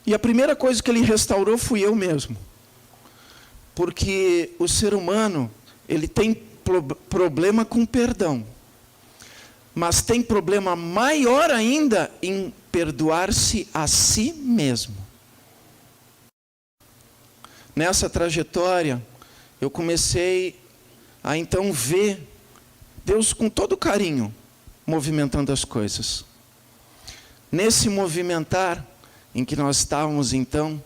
E a primeira coisa que ele restaurou fui eu mesmo. Porque o ser humano, ele tem problema com perdão. Mas tem problema maior ainda em perdoar-se a si mesmo. Nessa trajetória, eu comecei a então ver Deus com todo carinho movimentando as coisas. Nesse movimentar, em que nós estávamos então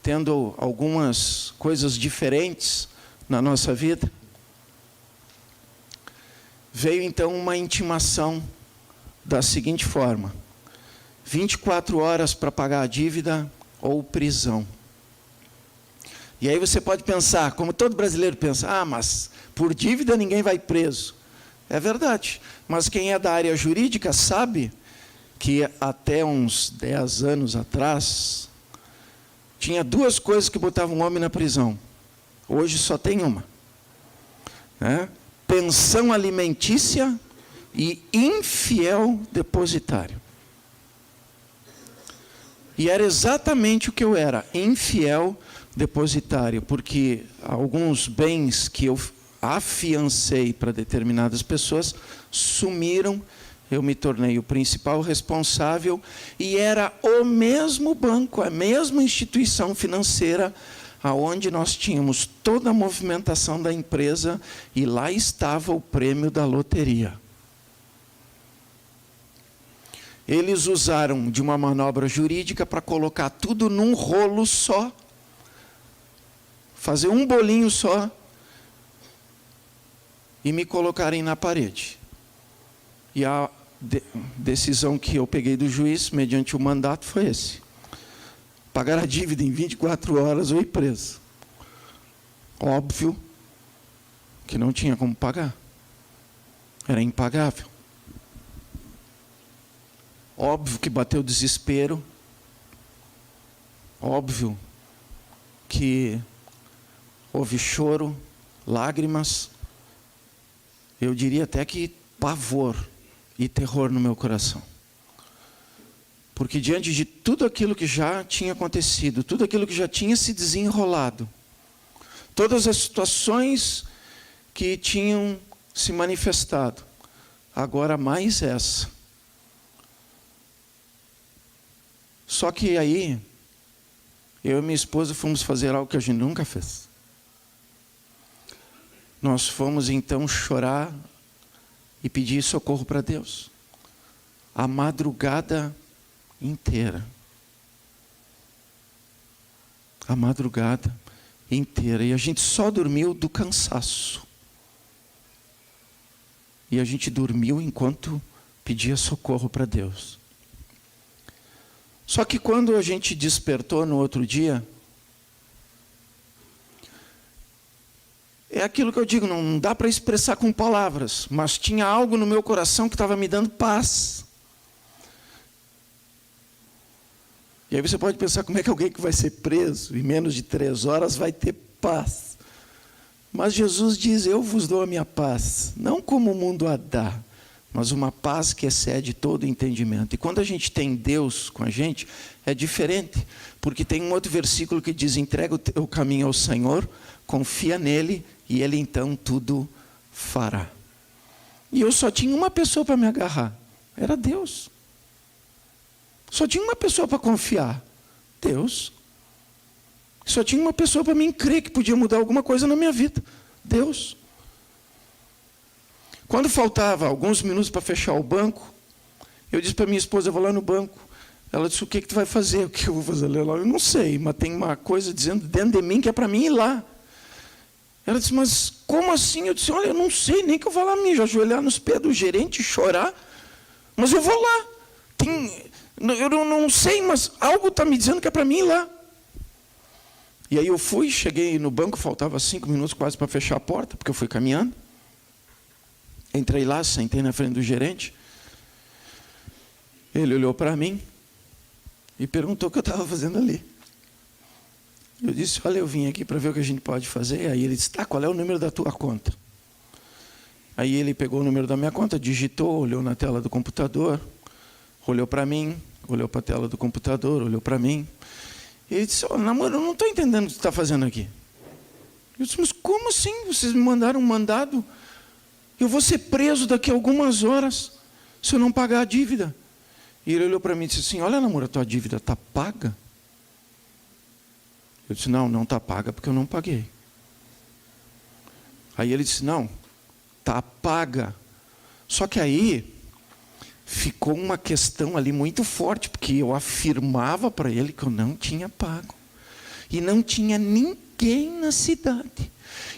tendo algumas coisas diferentes na nossa vida, veio então uma intimação da seguinte forma: 24 horas para pagar a dívida ou prisão. E aí você pode pensar, como todo brasileiro pensa, mas por dívida ninguém vai preso. É verdade, mas quem é da área jurídica sabe que até uns 10 anos atrás, tinha 2 coisas que botavam um homem na prisão. Hoje só tem uma. Pensão alimentícia e infiel depositário. E era exatamente o que eu era, infiel depositário, porque alguns bens que eu afiancei para determinadas pessoas sumiram. Eu me tornei o principal responsável e era o mesmo banco, a mesma instituição financeira aonde nós tínhamos toda a movimentação da empresa e lá estava o prêmio da loteria. Eles usaram de uma manobra jurídica para colocar tudo num rolo só, fazer um bolinho só e me colocarem na parede. E a decisão que eu peguei do juiz, mediante o mandato, foi esse: pagar a dívida em 24 horas ou ir preso. Óbvio que não tinha como pagar. Era impagável. Óbvio que bateu desespero. Óbvio que houve choro, lágrimas. Eu diria até que pavor e terror no meu coração. Porque diante de tudo aquilo que já tinha acontecido, tudo aquilo que já tinha se desenrolado, todas as situações que tinham se manifestado, agora mais essa. Só que aí, eu e minha esposa fomos fazer algo que a gente nunca fez. Nós fomos então chorar e pedir socorro para Deus. A madrugada inteira. A madrugada inteira. E a gente só dormiu do cansaço. E a gente dormiu enquanto pedia socorro para Deus. Só que quando a gente despertou no outro dia, é aquilo que eu digo, não dá para expressar com palavras, mas tinha algo no meu coração que estava me dando paz. E aí você pode pensar, como é que alguém que vai ser preso em menos de 3 horas vai ter paz? Mas Jesus diz, eu vos dou a minha paz, não como o mundo a dá, mas uma paz que excede todo entendimento. E quando a gente tem Deus com a gente, é diferente, porque tem um outro versículo que diz, entrega o teu caminho ao Senhor, confia nele, e ele então tudo fará. E eu só tinha uma pessoa para me agarrar, era Deus. Só tinha uma pessoa para confiar, Deus. Só tinha uma pessoa para mim crer que podia mudar alguma coisa na minha vida, Deus. Quando faltava alguns minutos para fechar o banco, eu disse para minha esposa, eu vou lá no banco. Ela disse, o que tu vai fazer? O que eu vou fazer lá? Eu não sei, mas tem uma coisa dizendo dentro de mim que é para mim ir lá. Ela disse, mas como assim? Eu disse, olha, eu não sei nem que eu vou lá me ajoelhar nos pés do gerente e chorar, mas eu vou lá. Eu não sei, mas algo está me dizendo que é para mim ir lá. E aí eu fui, cheguei no banco, faltava 5 minutos quase para fechar a porta, porque eu fui caminhando. Entrei lá, sentei na frente do gerente. Ele olhou para mim e perguntou o que eu estava fazendo ali. Eu disse, olha, eu vim aqui para ver o que a gente pode fazer. Aí ele disse, tá, qual é o número da tua conta? Aí ele pegou o número da minha conta, digitou, olhou na tela do computador, olhou para mim, olhou para a tela do computador, olhou para mim. Ele disse, namoro, eu não estou entendendo o que você está fazendo aqui. Eu disse, mas como assim? Vocês me mandaram um mandado? Eu vou ser preso daqui a algumas horas se eu não pagar a dívida. E ele olhou para mim e disse assim, olha, namoro, a tua dívida está paga? Eu disse, não está paga porque eu não paguei. Aí ele disse, não, está paga. Só que aí ficou uma questão ali muito forte, porque eu afirmava para ele que eu não tinha pago. E não tinha ninguém na cidade.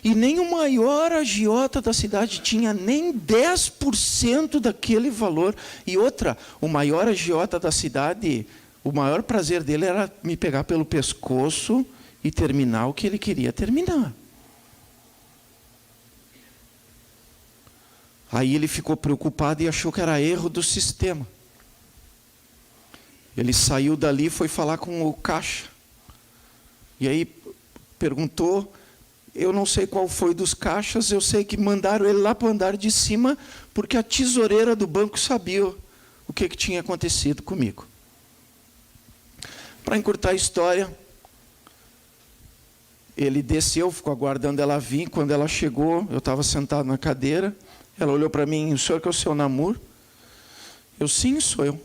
E nem o maior agiota da cidade tinha nem 10% daquele valor. E outra, o maior agiota da cidade, o maior prazer dele era me pegar pelo pescoço e terminar o que ele queria terminar. Aí ele ficou preocupado e achou que era erro do sistema. Ele saiu dali e foi falar com o caixa. E aí perguntou, eu não sei qual foi dos caixas, eu sei que mandaram ele lá para o andar de cima, porque a tesoureira do banco sabia o que tinha acontecido comigo. Para encurtar a história, ele desceu, ficou aguardando ela vir. Quando ela chegou, eu estava sentado na cadeira. Ela olhou para mim, o senhor que é o seu namoro? Eu, sim, sou eu.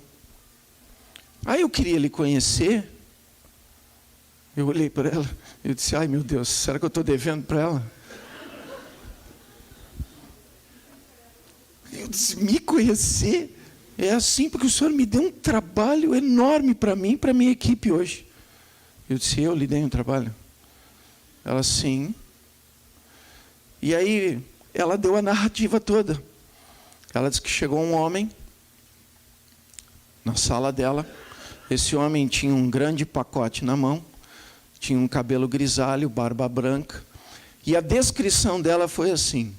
Aí eu queria lhe conhecer. Eu olhei para ela, eu disse, ai meu Deus, será que eu estou devendo para ela? Eu disse, me conhecer? É assim, porque o senhor me deu um trabalho enorme para mim e para a minha equipe hoje. Eu disse, eu lhe dei um trabalho? Ela, sim. E aí ela deu a narrativa toda. Ela disse que chegou um homem na sala dela. Esse homem tinha um grande pacote na mão, tinha um cabelo grisalho, barba branca. E a descrição dela foi assim: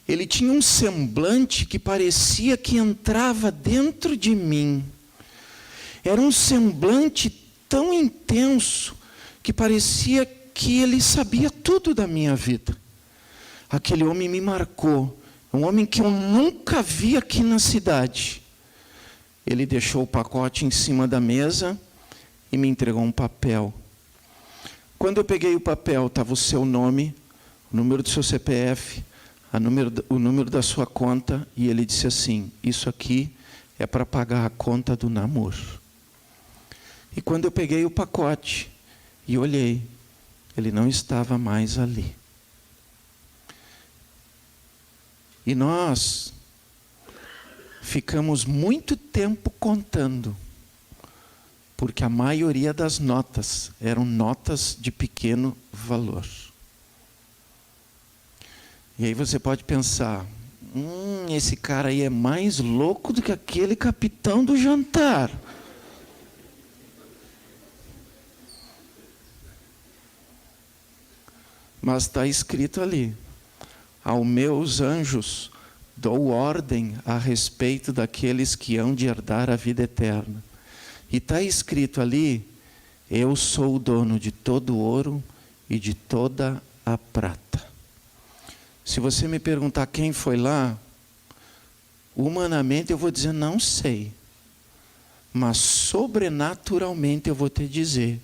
ele tinha um semblante que parecia que entrava dentro de mim. Era um semblante tão intenso que parecia que ele sabia tudo da minha vida. Aquele homem me marcou, um homem que eu nunca vi aqui na cidade. Ele deixou o pacote em cima da mesa e me entregou um papel. Quando eu peguei o papel, estava o seu nome, o número do seu CPF, o número da sua conta, e ele disse assim: isso aqui é para pagar a conta do namoro. E quando eu peguei o pacote e olhei, ele não estava mais ali. E nós ficamos muito tempo contando, porque a maioria das notas eram notas de pequeno valor. E aí você pode pensar, esse cara aí é mais louco do que aquele capitão do jantar. Mas está escrito ali: aos meus anjos dou ordem a respeito daqueles que hão de herdar a vida eterna. E está escrito ali: eu sou o dono de todo o ouro e de toda a prata. Se você me perguntar quem foi lá, humanamente eu vou dizer não sei. Mas sobrenaturalmente eu vou te dizer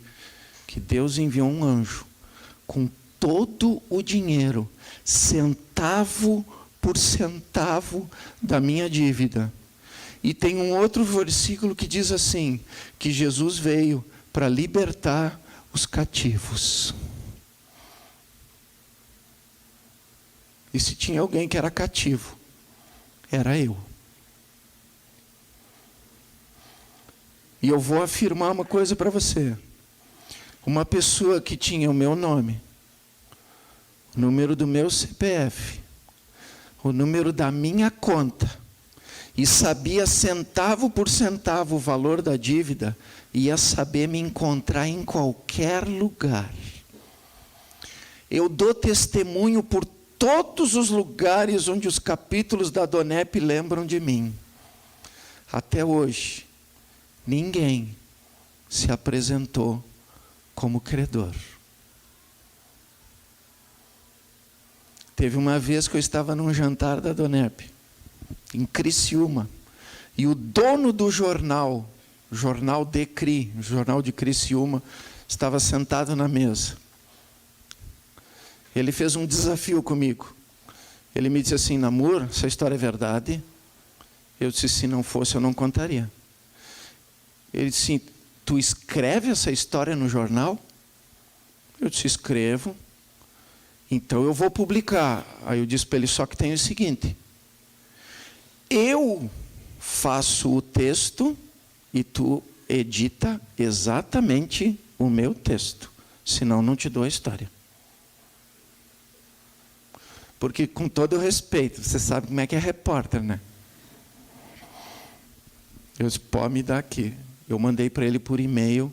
que Deus enviou um anjo com todo o dinheiro, centavo por centavo da minha dívida. E tem um outro versículo que diz assim, que Jesus veio para libertar os cativos. E se tinha alguém que era cativo, era eu. E eu vou afirmar uma coisa para você. Uma pessoa que tinha o meu nome, o número do meu CPF, o número da minha conta, e sabia centavo por centavo o valor da dívida, ia saber me encontrar em qualquer lugar. Eu dou testemunho por todos os lugares onde os capítulos da Donep lembram de mim. Até hoje, ninguém se apresentou como credor. Teve uma vez que eu estava num jantar da Donep, em Criciúma, e o dono do jornal, Jornal de Cri, Jornal de Criciúma, estava sentado na mesa. Ele fez um desafio comigo. Ele me disse assim: Namur, essa história é verdade? Eu disse: se não fosse, eu não contaria. Ele disse: tu escreve essa história no jornal? Eu disse: escrevo. Então eu vou publicar. Aí eu disse para ele: só que tem o seguinte: eu faço o texto e tu edita exatamente o meu texto. Senão não te dou a história. Porque, com todo o respeito, você sabe como é que é repórter, né? Eu disse: pode me dar aqui. Eu mandei para ele por e-mail.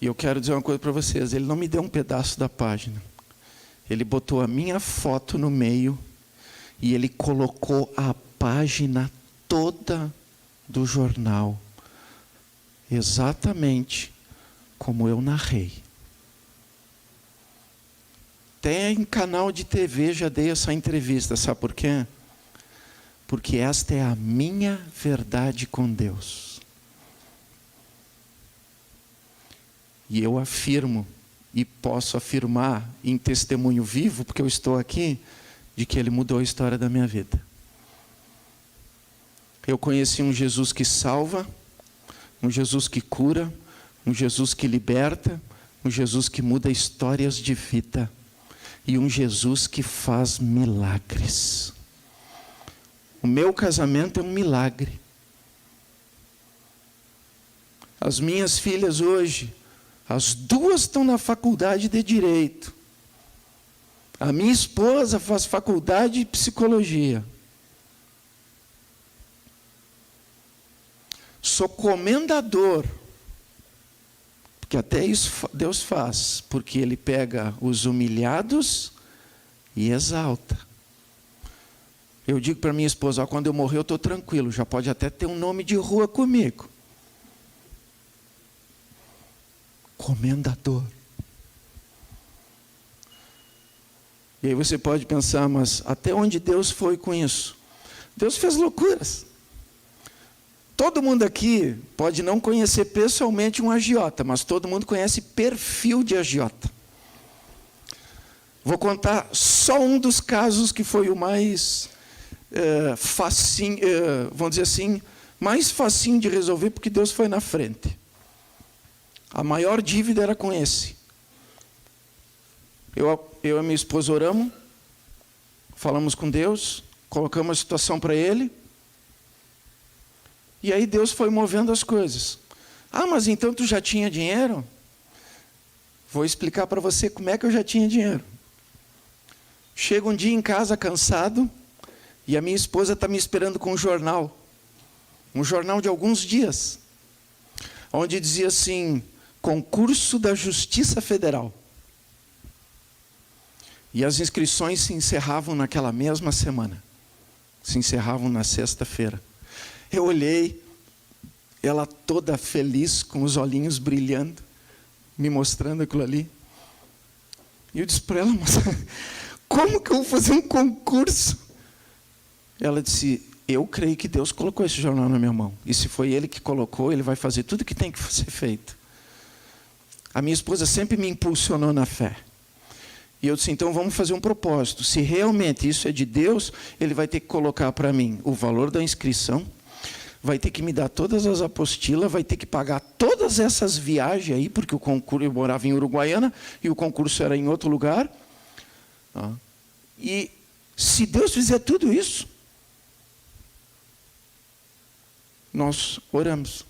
E eu quero dizer uma coisa para vocês: ele não me deu um pedaço da página. Ele botou a minha foto no meio e ele colocou a página toda do jornal, exatamente como eu narrei. Até em canal de TV já dei essa entrevista, sabe por quê? Porque esta é a minha verdade com Deus. E eu afirmo, e posso afirmar em testemunho vivo, porque eu estou aqui, de que Ele mudou a história da minha vida. Eu conheci um Jesus que salva, um Jesus que cura, um Jesus que liberta, um Jesus que muda histórias de vida. E um Jesus que faz milagres. O meu casamento é um milagre. As minhas filhas hoje, as duas estão na faculdade de Direito. A minha esposa faz faculdade de Psicologia. Sou comendador. Porque até isso Deus faz, porque Ele pega os humilhados e exalta. Eu digo para minha esposa: quando eu morrer eu estou tranquilo, já pode até ter um nome de rua comigo. Comendador. E aí você pode pensar: mas até onde Deus foi com isso? Deus fez loucuras. Todo mundo aqui pode não conhecer pessoalmente um agiota, mas todo mundo conhece perfil de agiota. Vou contar só um dos casos que foi o mais facinho, vamos dizer assim, mais facinho de resolver, porque Deus foi na frente. A maior dívida era com esse. Eu e minha esposa oramos, falamos com Deus, colocamos a situação para Ele. E aí Deus foi movendo as coisas. Ah, mas então tu já tinha dinheiro? Vou explicar para você como é que eu já tinha dinheiro. Chego um dia em casa cansado, e a minha esposa está me esperando com um jornal de alguns dias, onde dizia assim: concurso da Justiça Federal. E as inscrições se encerravam naquela mesma semana. Se encerravam na sexta-feira. Eu olhei, ela toda feliz, com os olhinhos brilhando, me mostrando aquilo ali. E eu disse para ela: mas como que eu vou fazer um concurso? Ela disse: eu creio que Deus colocou esse jornal na minha mão. E se foi Ele que colocou, Ele vai fazer tudo o que tem que ser feito. A minha esposa sempre me impulsionou na fé. E eu disse: então vamos fazer um propósito. Se realmente isso é de Deus, Ele vai ter que colocar para mim o valor da inscrição, vai ter que me dar todas as apostilas, vai ter que pagar todas essas viagens aí, porque o concurso, eu morava em Uruguaiana e o concurso era em outro lugar. E se Deus fizer tudo isso, nós oramos.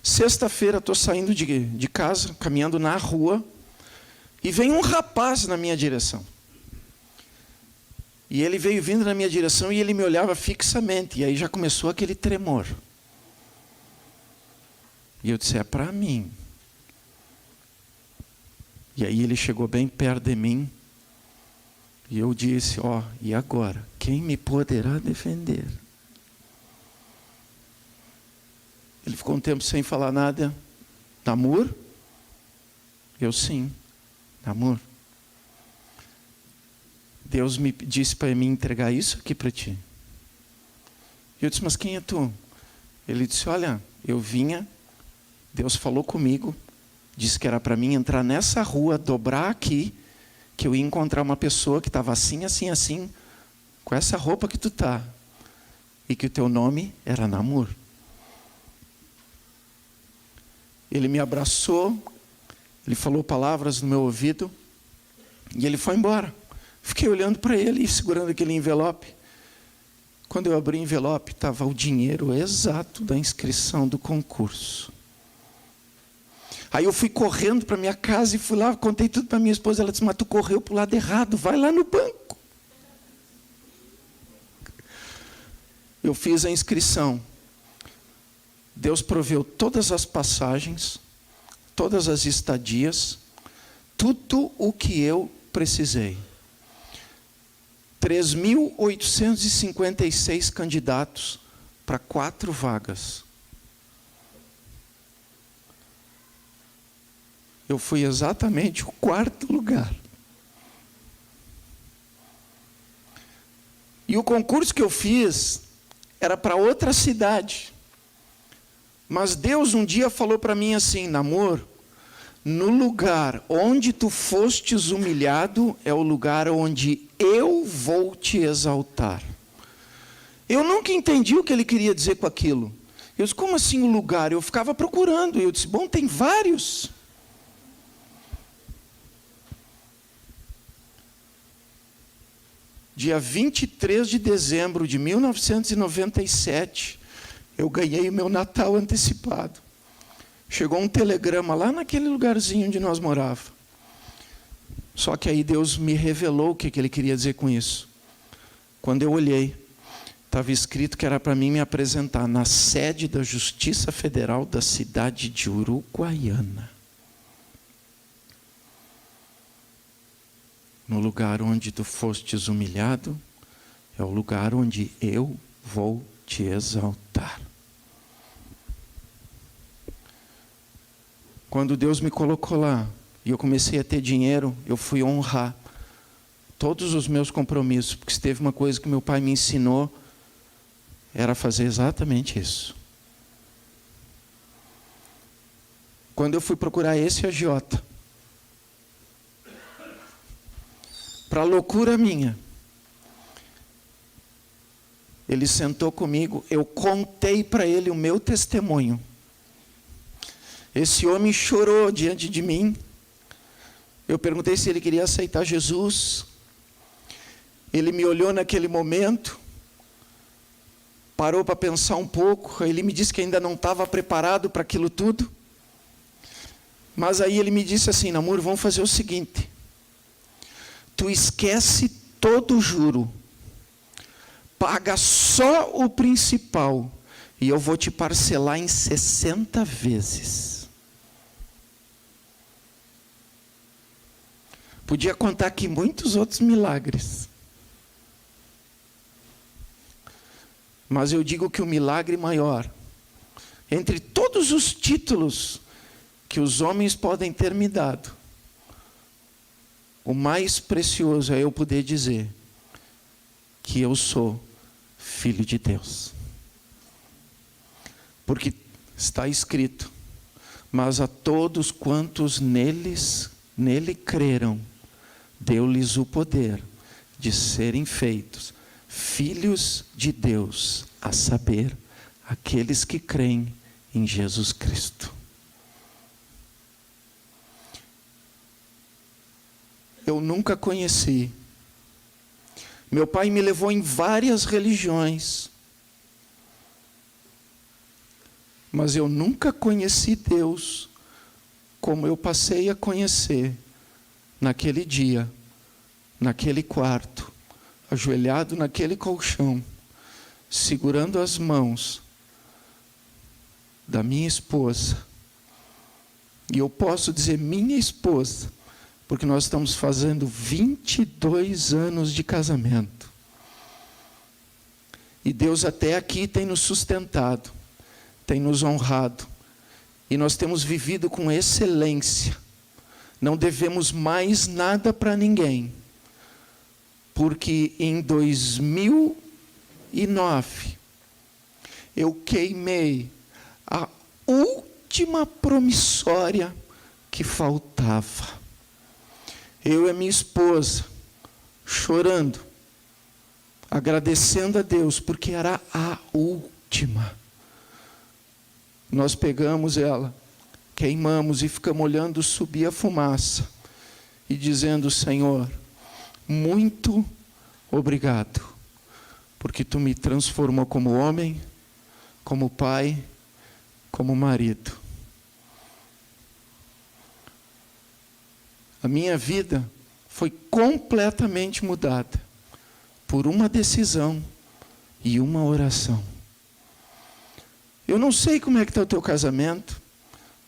Sexta-feira estou saindo de casa, caminhando na rua, e vem um rapaz na minha direção. E ele veio vindo na minha direção e ele me olhava fixamente. E aí já começou aquele tremor. E eu disse: é para mim. E aí ele chegou bem perto de mim. E eu disse: e agora? Quem me poderá defender? Ele ficou um tempo sem falar nada. Namur? Eu: sim, Namur. Deus me disse para mim entregar isso aqui para ti. Eu disse: mas quem é tu? Ele disse: olha, eu vinha, Deus falou comigo, disse que era para mim entrar nessa rua, dobrar aqui, que eu ia encontrar uma pessoa que estava assim, assim, assim, com essa roupa que tu tá, e que o teu nome era Namur. Ele me abraçou, ele falou palavras no meu ouvido, e ele foi embora. Fiquei olhando para ele e segurando aquele envelope. Quando eu abri o envelope, estava o dinheiro exato da inscrição do concurso. Aí eu fui correndo para minha casa e fui lá, contei tudo para minha esposa. Ela disse, mas tu correu para o lado errado, vai lá no banco. Eu fiz a inscrição. Deus proveu todas as passagens, todas as estadias, tudo o que eu precisei. 3.856 candidatos para 4 vagas. Eu fui exatamente o 4º lugar. E o concurso que eu fiz era para outra cidade. Mas Deus um dia falou para mim assim, Namor, no lugar onde tu fostes humilhado, é o lugar onde eu vou te exaltar. Eu nunca entendi o que ele queria dizer com aquilo. Eu disse, como assim o lugar? Eu ficava procurando. Eu disse, bom, tem vários. Dia 23 de dezembro de 1997, eu ganhei o meu Natal antecipado. Chegou um telegrama lá naquele lugarzinho onde nós morávamos. Só que aí Deus me revelou o que ele queria dizer com isso. Quando eu olhei, estava escrito que era para mim me apresentar na sede da Justiça Federal da cidade de Uruguaiana. No lugar onde tu fostes humilhado, é o lugar onde eu vou te exaltar. Quando Deus me colocou lá, e eu comecei a ter dinheiro, eu fui honrar todos os meus compromissos, porque se teve uma coisa que meu pai me ensinou, era fazer exatamente isso. Quando eu fui procurar esse agiota, para loucura minha, ele sentou comigo, eu contei para ele o meu testemunho. Esse homem chorou diante de mim. Eu perguntei se ele queria aceitar Jesus. Ele me olhou naquele momento, parou para pensar um pouco. Ele me disse que ainda não estava preparado para aquilo tudo. Mas aí ele me disse assim, Namur, vamos fazer o seguinte. Tu esquece todo o juro. Paga só o principal. E eu vou te parcelar em 60 vezes. Podia contar aqui muitos outros milagres. Mas eu digo que o milagre maior, entre todos os títulos que os homens podem ter me dado, o mais precioso é eu poder dizer que eu sou filho de Deus. Porque está escrito, mas a todos quantos nele creram, deu-lhes o poder de serem feitos filhos de Deus, a saber, aqueles que creem em Jesus Cristo. Eu nunca conheci. Meu pai me levou em várias religiões, mas eu nunca conheci Deus como eu passei a conhecer naquele dia, naquele quarto, ajoelhado naquele colchão, segurando as mãos da minha esposa. E eu posso dizer minha esposa, porque nós estamos fazendo 22 anos de casamento. E Deus até aqui tem nos sustentado, tem nos honrado. E nós temos vivido com excelência. Não devemos mais nada para ninguém. Porque em 2009, eu queimei a última promissória que faltava. Eu e a minha esposa, chorando, agradecendo a Deus, porque era a última. Nós pegamos ela, queimamos e ficamos olhando subir a fumaça e dizendo: Senhor, muito obrigado, porque Tu me transformou como homem, como pai, como marido. A minha vida foi completamente mudada por uma decisão e uma oração. Eu não sei como é que está o teu casamento,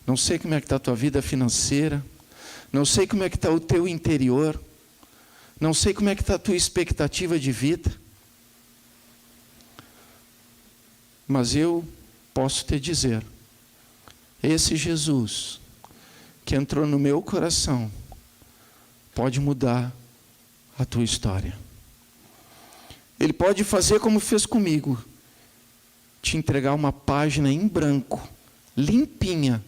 não sei como é que está a tua vida financeira, não sei como é que está o teu interior, não sei como é que está a tua expectativa de vida, mas eu posso te dizer, esse Jesus que entrou no meu coração pode mudar a tua história. Ele pode fazer como fez comigo, te entregar uma página em branco, limpinha,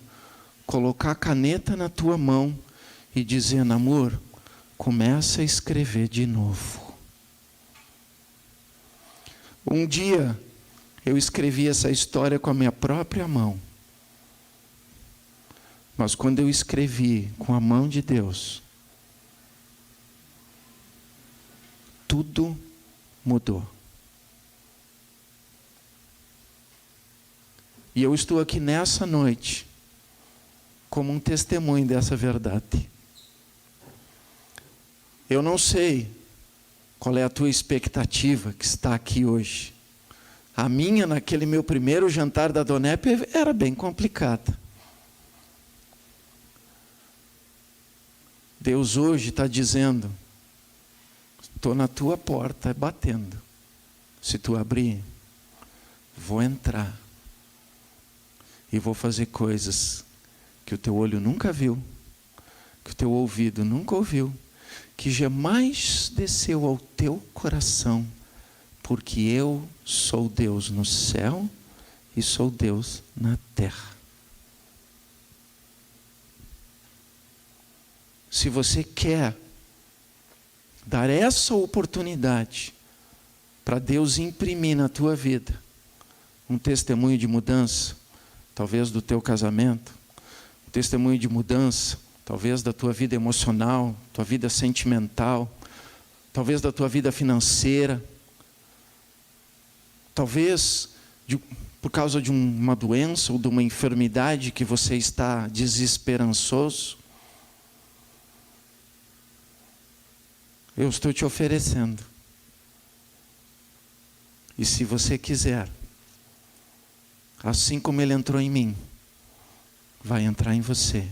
colocar a caneta na tua mão e dizer: amor, começa a escrever de novo. Um dia eu escrevi essa história com a minha própria mão, mas quando eu escrevi com a mão de Deus, tudo mudou. E eu estou aqui nessa noite como um testemunho dessa verdade. Eu não sei qual é a tua expectativa que está aqui hoje. A minha, naquele meu primeiro jantar da Donep, era bem complicada. Deus hoje está dizendo: estou na tua porta batendo. Se tu abrir, vou entrar. E vou fazer coisas que o teu olho nunca viu, que o teu ouvido nunca ouviu, que jamais desceu ao teu coração, porque eu sou Deus no céu e sou Deus na terra. Se você quer dar essa oportunidade para Deus imprimir na tua vida um testemunho de mudança, talvez do teu casamento, um testemunho de mudança, talvez da tua vida emocional, tua vida sentimental, talvez da tua vida financeira, talvez por causa de uma doença ou de uma enfermidade que você está desesperançoso, eu estou te oferecendo. E se você quiser, assim como Ele entrou em mim, vai entrar em você.